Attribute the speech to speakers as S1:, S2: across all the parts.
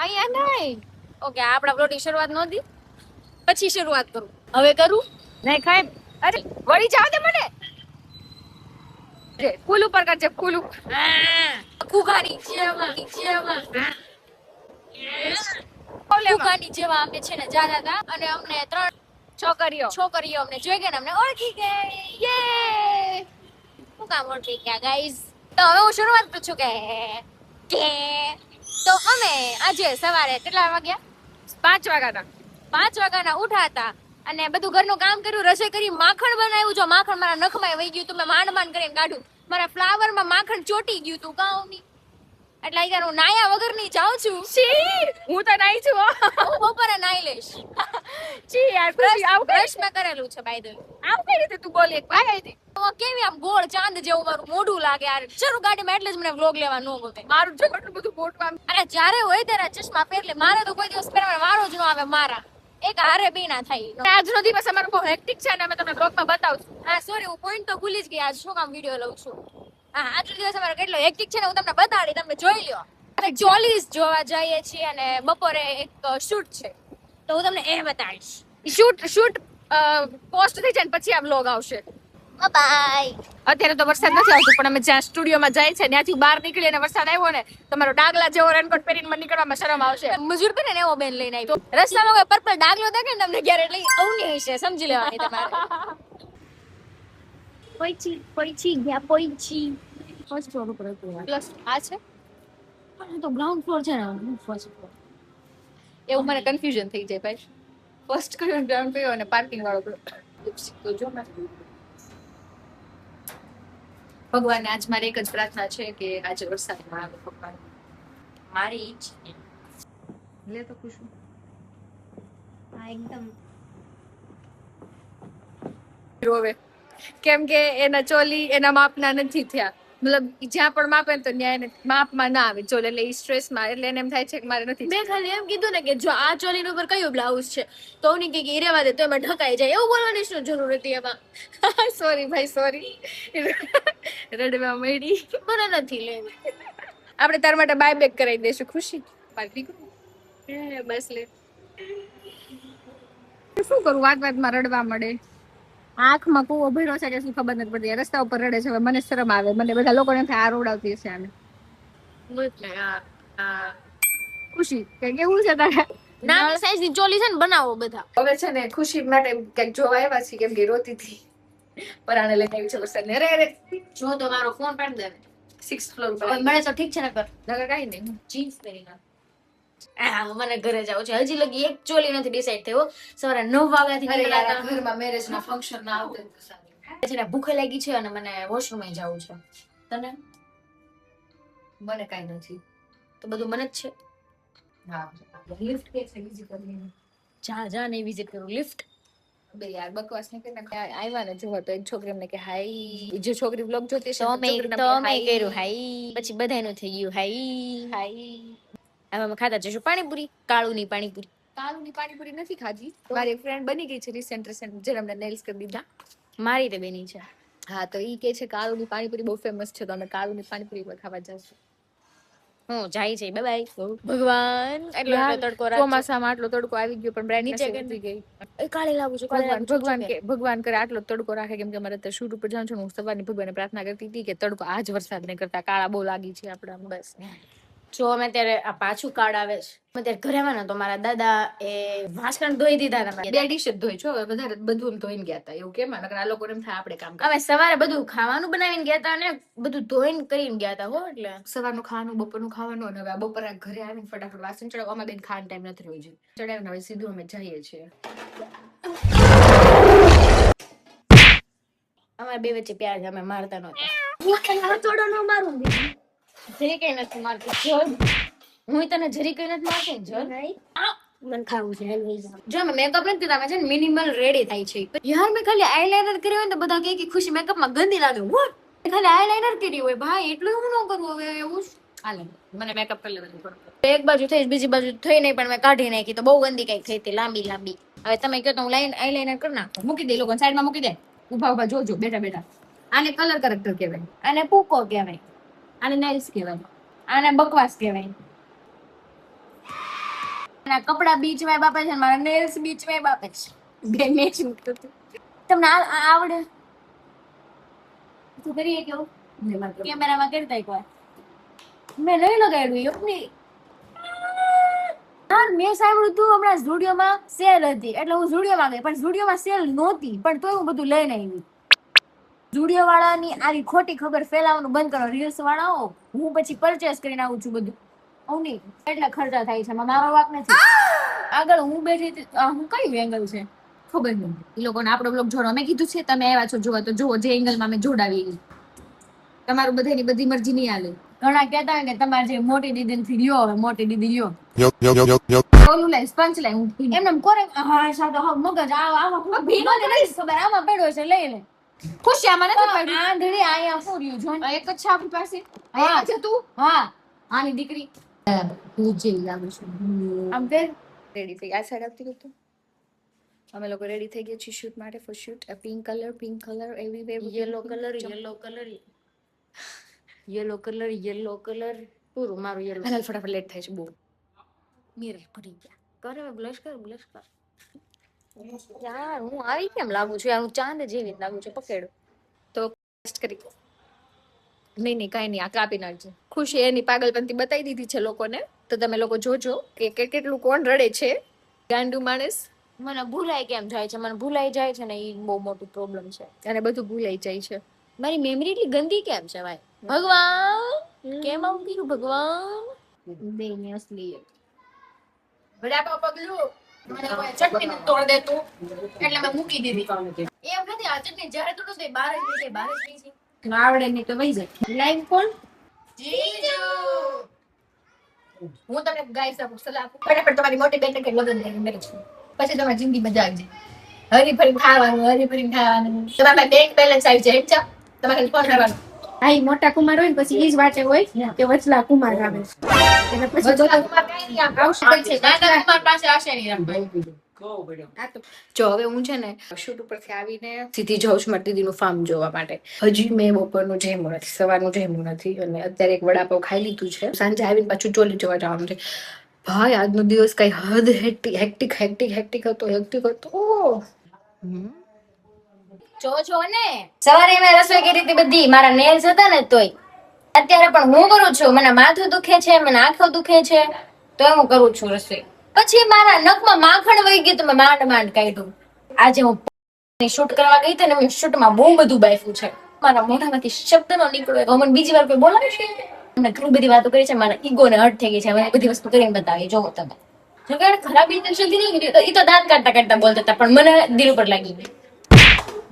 S1: અહીંયા નહીં. ઓકે આપણા બ્લોગની શરૂઆત નહોતી, પછી શરૂઆત કરું. હવે કરું નહીં ખાય. અરે વળી જાવ દે મને. ફૂલ ઉપર કરજે ફૂલ ઉપર. કુકાની જેવા જેવા અમે છે ને જાતા હતા અને અમને 3 છોકરીઓ અમને જોઈ ગઈ ને અમને ઓળખી ગઈ. યે હું કામ ઓળખી ગયા ગાઈઝ. તો હવે હું શરૂઆત કરું છું કે તો અમે આજે સવારે કેટલા વાગ્યા? 5 વાગ્યાના ઉઠા હતા અને બધું ઘરનું કામ કર્યું, રસોઈ કરી, માખણ બનાવ્યું. જો માખણ મારા નખમાં વહી ગયું તું, મેં માંડ કરીને કાઢું. મારા ફ્લાવરમાં માખણ ચોટી ગયું તું કાઉની. એટલે આ હું નાયા વગર ની જાઉં છું. હું તો નાઈ છું. હું બપોરે નાઈ લઈશ. બ્રશ મેં કરેલું છે બાય ધ વે. આમ કઈ રીતે તું બોલી એક ભાઈ હતી કેવી આમ ગોળ ચાંદ જેવું મારું મોઢું લાગે યાર. ચરું ગાડીમાં એટલે જ મને વ્લોગ લેવા ન ગમે. મારું જો એટલું બધું મોટું આમ. અરે જ્યારે હોય ત્યારે ચશ્મા પહેર લે. મારે તો કોઈ દિવસ પહેરવાનો વારો જ ન આવે. મારા એક હારે બી ના થાય. આજનો દિવસ અમારો બહુ હેક્ટિક છે અને અમે તમને બ્લોગમાં બતાવશું. હા સોરી હું પોઈન્ટ તો ભૂલી જ ગઈ. આજ શું કામ વિડિયો લઉં છું. હા આજનો દિવસ અમારો કેટલો હેક્ટિક છે ને હું તમને બતાડી, તમે જોઈ લ્યો. અમે ચોલીસ જોવા જઈએ છીએ અને બપોરે એક શૂટ છે તો હું તમને એ બતાડીશ. શૂટ પોસ્ટ થઈ જાય ને પછી આ બ્લોગ આવશે. બાય. અત્યારે તો વરસાદ નથી આવતો પણ અમે જ્યાં સ્ટુડિયોમાં જાય છે ત્યાંથી બહાર નીકળી અને વરસાદ આવ્યો ને તમારો ડાગલા જેવો રેનકોટ પહેરીને મને નીકળવામાં શરમ આવશે. મજૂર બને ને એવો બેન લઈને આવી. રસ્તામાં કોઈ પર્પલ ડાગલો દેખે ને તમને ક્યારે એટલે અવની હશે, સમજી લેવાની તમારે. પોઈચી ફર્સ્ટ ફ્લોર ઉપર હતું. પ્લસ આ છે પણ તો ગ્રાઉન્ડ ફ્લોર છે ને ફર્સ્ટ ફ્લોર. એવું મને કન્ફ્યુઝન થઈ જાય ભાઈ. ફર્સ્ટ કયો ગ્રાઉન્ડ કયો અને પાર્કિંગ વાળો કયો. તો જો મેં ભગવાનને આજ મારી એક જ પ્રાર્થના છે કે આજે વરસાદ ના આવે. ભગવાન મારી ઈચ્છા લે તો ખુશ છું. હા એકદમ રોવે કેમ કે એના ચોલી એના માપના નથી થયા. મતલબ જ્યાં પણ માપે તો ન્યાય માપમાં ના આવે ચોલ. એટલે ઈ સ્ટ્રેસમાં એટલે એને એમ થાય છે કે મારે નથી. મેં ખાલી એમ કીધું ને કે જો આ ચોલી ઉપર કયો બ્લાઉઝ છે તો ઉની કે રેવા દે તો એમાં ઢકાઈ જાય. એવું બોલવાની શું જરૂર હતી એમાં? સોરી ભાઈ સોરી. રડવા મળી. મને નથી લેવી. આપણે તાર માટે બાય બેક કરાવી દઈશું. ખુશી મારી દીકરો બસ લે. શું કરું વાતમાં રડવા મળે. આંખમાં કૂવો ભર્યો છે કે શું ખબર નથી પડતી. રસ્તા ઉપર રડે છે. હવે મને શરમ આવે. મને બધા લોકોને આ રોડાવતી હશે આને. ખુશી કે કેવું છે તારે? નાની સાઈઝ ની ચોલી છે ને બનાવો બધા. હવે છે ને ખુશી માટે કઈક જોવા આવ્યા છે કેમ કે રોતી હતી. પરાણે લઈને આવી છે વરસાદ ને. અરે જો તો મારો ફોન પાડી દે. 6th ફ્લોર પર મળે તો ઠીક છે ને કર નગર કઈ નહીં. જીન્સ પહેરી ના મને ઘરે જાવ છે. હજી લગી એક ચોલી નથી ડિસાઈડ થયો. સવારે 9 વાગ્યાથી નીકળ્યા ઘરમાં મેરેજ ના ફંક્શન ના આવતે છે ને ભૂખ લાગી છે અને મને વોશરૂમ માં જવું છે. તને? મને કઈ નથી તો બધું મને જ છે. હા લિફ્ટ કે છે વિઝિટ કરવી. જા નહીં વિઝિટ કરું લિફ્ટ. બે યાર બકવાસ નહીં કરીને આવ્યા ને જો તો એક છોકરી એમને કે હાઈ. જે છોકરી બ્લોગ જોતી છે તો મેં કર્યું હાઈ. પછી બધાનું થઈ ગયું હાઈ. હવે અમે ખાતા જશું પાણીપુરી. કાળુની પાણીપુરી નથી ખાધી. મારી ફ્રેન્ડ બની ગઈ છે રિસેન્ટ જેને અમને નેલ્સ કરી દીધા. મારી તે બેની છે. હા તો ઈ કે છે કાળુની પાણીપુરી બહુ ફેમસ છે તો અમે કાળુની પાણીપુરી પર ખાવા જશું. હું જાય છે બાય બાય. ભગવાન એટલો તડકો રાત ચોમાસામાં આટલો તડકો આવી ગયો પણ બ્રાઇટનેસ વધી ગઈ. એ કાળી લાગુ છું. ભગવાન કરે આટલો તડકો રાખે કેમ કે અમારે તો શૂટ ઉપર જાઉં છું. હું સવારની ભગવાનને પ્રાર્થના કરતી હતી કે તડકો આજ વરસાદ નહીં કરતા. કાળા બહુ લાગી છે આપડા બસ. જો અમે ત્યારે આ પાછું કાર્ડ આવે છે. અમે ત્યારે ઘરે આવ્યા ને તો મારા દાદા એ વાસણ ધોઈ દીધા હતા. 2 ડિશ જ ધોઈ છો. વધારે બધું ધોઈને ગયા હતા. એવું કેમ નકર આ લોકોને એમ થાય આપણે કામ અમે સવારે બધું ખાવાનું બનાવીને ગયા હતા અને બધું ધોઈને કરીને ગયા હતા. હો એટલે સવારનું ખાવાનું બપોરનું ખાવાનું અને હવે બપોરે ઘરે આવીને ફટાફટ વાસણ ચડાવવા. અમે બેન ખાવાનો ટાઈમ નથી રહ્યો છે. ચડાવીને હવે સીધું અમે જઈએ છીએ. અમારે બે વચ્ચે પ્યાર છે. અમે મારતા નહોતા. થોડો ન મારું જરી કઈ નથી મારતી. હું તને જરી કઈ નથી મારતી. જો મને ખાવું છે. જો મેં મેકઅપ નથી કરતા. મેં છે ને મિનિમલ રેડી થાય છે યાર. મેં ખાલી આઈલાઇનર કર્યું હોય ને તો બધા કહે કે ખુશી મેકઅપમાં ગંદી લાગે. વોટ ખાલી આઈલાઇનર કર્યું હોય ભાઈ એટલું હું ન કરું. હવે એવું હાલે મને મેકઅપ કરી લેવાનું થોડું. એક બાજુ થઈ બીજી બાજુ થઈ નહીં પણ મેં કાઢી નાખી તો બહુ ગંદી કઈક થઈ હતી લાંબી. હવે તમે કહો તો હું આઈલાઇનર કરી નાખું. મૂકી દે લોકો સાઈડમાં મૂકી દે. ઉભા જોજો બેઠા. આને કલર કરેક્ટર કહેવાય. આને પૂકો કહેવાય. આને નેલ્સ કહેવાય. આને બકવાસ કહેવાય. એના કપડા બીચમાં બાપે છે, મારા નેલ્સ બીચમાં બાપે છે. બે મેચિંગ થતું. તમને આવડે? તું કરીએ કેવું? કેમેરામાં કરતા એક વાર. મેં નહીં લગાડ્યું એવું નહીં. હા, મેં સાંભળ્યું તું હમણાં સ્ટુડિયોમાં સેલ હતી એટલે હું સ્ટુડિયોમાં ગઈ, પણ સ્ટુડિયોમાં સેલ નહોતી, પણ તોય હું બધું લઈને આવી. સ્ટુડિયો વાળાની આવી ખોટી ખબર ફેલાવવાનું બંધ કરો. રીલ્સ વાળાઓ હું પછી પરચેસ કરીને આવું છું બધું. હું નહીં એટલા ખર્ચા થાય છે, મારો વાક નથી. આગળ હું બેઠી હતી, હું કઈ એંગલ છે ખબર નહીં. એ લોકોને આપણો બ્લોગ જોડો મેં કીધું છે, તમે આવ્યા છો જોવા તો જુઓ, જે એંગલમાં મેં જોડાવી. તમારું બધાની બધી મરજી નહીં હાલે. ઘણા કહેતા હોય કે તમારે જે મોટી દીદી થી લ્યો, હવે મોટી દીદી લ્યો. ઓલું લાઈ સ્પંચ લાઈ એમને કોરે. હા સાદો હા મગજ આમાં ભીનો નથી ખબર, આમાં પડ્યો છે લઈ લે. ખુશી આમાં નથી પડ્યું. આંધળી આયા ફોર્યું જો એક જ છે આપણી પાસે. હા છે તું. હા આની દીકરી હું જે લાગુ છું આમ તે રેડી થઈ આ સાઈડ આવતી હતું. અમે લોકો રેડી થઈ ગયા છીએ શૂટ માટે. For shoot pink colour everywhere. Yellow colour પૂરું મારું યલો. હાલ ફટાફટ લેટ થાય છે બહુ. મિરર ભરી ગયા કરે બ્લશ કર. યાર હું આવી કેમ લાગુ છું યાર? હું ચાંદ જેવી લાગુ છું. પકડ તો ટેસ્ટ કરી. નહીં કાંઈ નહીં, આ કાપી નાખજે. ખુશી એની પાગલપંતી બતાવી દીધી છે લોકોને, તો તમે લોકો જોજો કે કેટલું કોણ રડે છે. ગાંડુ માણસ મને ભૂલાઈ કેમ જાય છે? મને ભૂલાઈ જાય છે ને, એ બહુ મોટું પ્રોબ્લેમ છે. અને બધું ભૂલાઈ જાય છે. મારી મેમરી એટલી ગંદી કેમ છે ભાઈ? ભગવાન કેમ આવું કર્યું ભગવાન? બેની અસલી વડાપાવ પગલું ચટણી ને તોડ દે તું, એટલે મેં મૂકી દીધી. એમ નથી, આ ચટણી જ્યારે તોડું તે બહાર જ નહીં છે. આવડે નહીં તો વહી જાય. લાઈવ કોણ? જીજુ. હું તમને ગાઈસ આપું સલાહ આપું, ફટાફટ તમારી મોટી બેન કે લગન કરીને મેરેજ કરો, પછી તમારી જિંદગી મજા આવી જાય. હરીફરીને ખાવાનું. તમારા બેંક બેલેન્સ આવી જાય. ચા તમારે ફોન કરવાનો. હા, ઈ મોટા કુમાર હોય ને પછી ઈ જ વાંચે હોય કે વચલા કુમાર આવે. એટલે પછી વચલા કુમાર કઈ નહીં આવશે છે. નાના કુમાર પાસે આવશે નહીં. જો હવે હું છે ને શૂટ ઉપરથી આવીને સીધી જાઉં છું મારી દીદીનું ફાર્મ જોવા માટે. હજી મેં બપોરનું જમ્યું નથી, સવારનું જમ્યું નથી, અને અત્યારે એક વડાપાવ ખાઈ લીધું છે. સાંજે આવીને પાછું ચોલી જોવા જવાનું છે. ભાઈ આજનો દિવસ કઈ હદ હેક્ટિક હતો. જો ને સવારે મેં રસોઈ કરી હતી બધી, મારા નેલ્સ હતા ને તોય. અત્યારે પણ હું કરું છું. મને માથું દુખે છે, મને આંખો દુખે છે, તોય હું કરું છું રસોઈ. પછી મારા નખમાં માખણ વહી ગયું તો મેં માંડ કાઢ્યું. આજે હું શૂટ કરવા ગઈ હતી ને, મેં શૂટમાં બહુ બધું બાફ્યું છે. મારા મોઢામાંથી શબ્દ નો નીકળ્યો. મને બીજી વાર કોઈ બોલાવે છે? મને ઘણી બધી વાતો કરી છે, મારા ઈગો ને હર્ટ થઈ ગઈ છે. હવે બધી વસ્તુ કરીને બતાવી જોવો તમે. જો કે ખરાબ ઇન્ટેન્શન થી નહીં, એ તો દાંત કાઢતા બોલતા હતા, પણ મને દિલ ઉપર લાગી ગયું.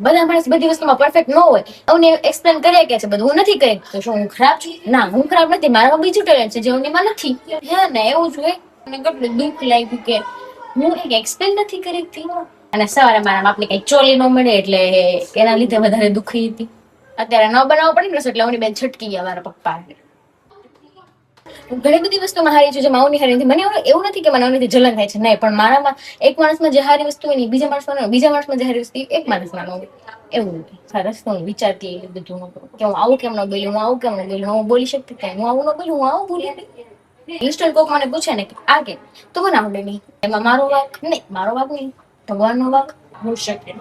S1: બધા માણસ બધી વસ્તુમાં પરફેક્ટ ન હોય. અમને એક્સપ્લેન કર્યા કે છે બધું. હું નથી કરી તો શું હું ખરાબ છું? ના, હું ખરાબ નથી. મારામાં બીજું ટેલેન્ટ છે જે ઉનીમાં નથી. હે ને એવું જ હોય. મને કેટલું દુઃખ લાગ્યું કે હું એક એક્સપ્લેન નથી કરી હતી. અને સવારે મારા બાપને કઈ ચોલી ન મળે એટલે એના લીધે વધારે દુઃખી હતી. અત્યારે ન બનાવવો પડી ને એટલે બેન છટકી ગયા મારા પપ્પા. ઘણી બધી વસ્તુમાં હારી છું જેમાં અવની હારી નથી. મને એવું નથી કે મને અવનીથી જલન થાય છે, નહીં, પણ મારામાં એક માણસમાં જે હારી વસ્તુ હોય ને બીજા માણસમાં જે હારી વસ્તુ એક માણસમાં ન હોય. એવું નથી. સરસ હું વિચારતી બધું કે હું આવું કેમ ન બોલ્યું, હું બોલી શકતી હતી, હું આવું ન બોલ્યું, હું આવું બોલી હતી. ઇન્સ્ટન્ટ કોક મને પૂછે ને કે આ કે તો મને આવડે નહીં, એમાં મારો વાક નહીં, ભગવાનનો વાક હોઈ શકે.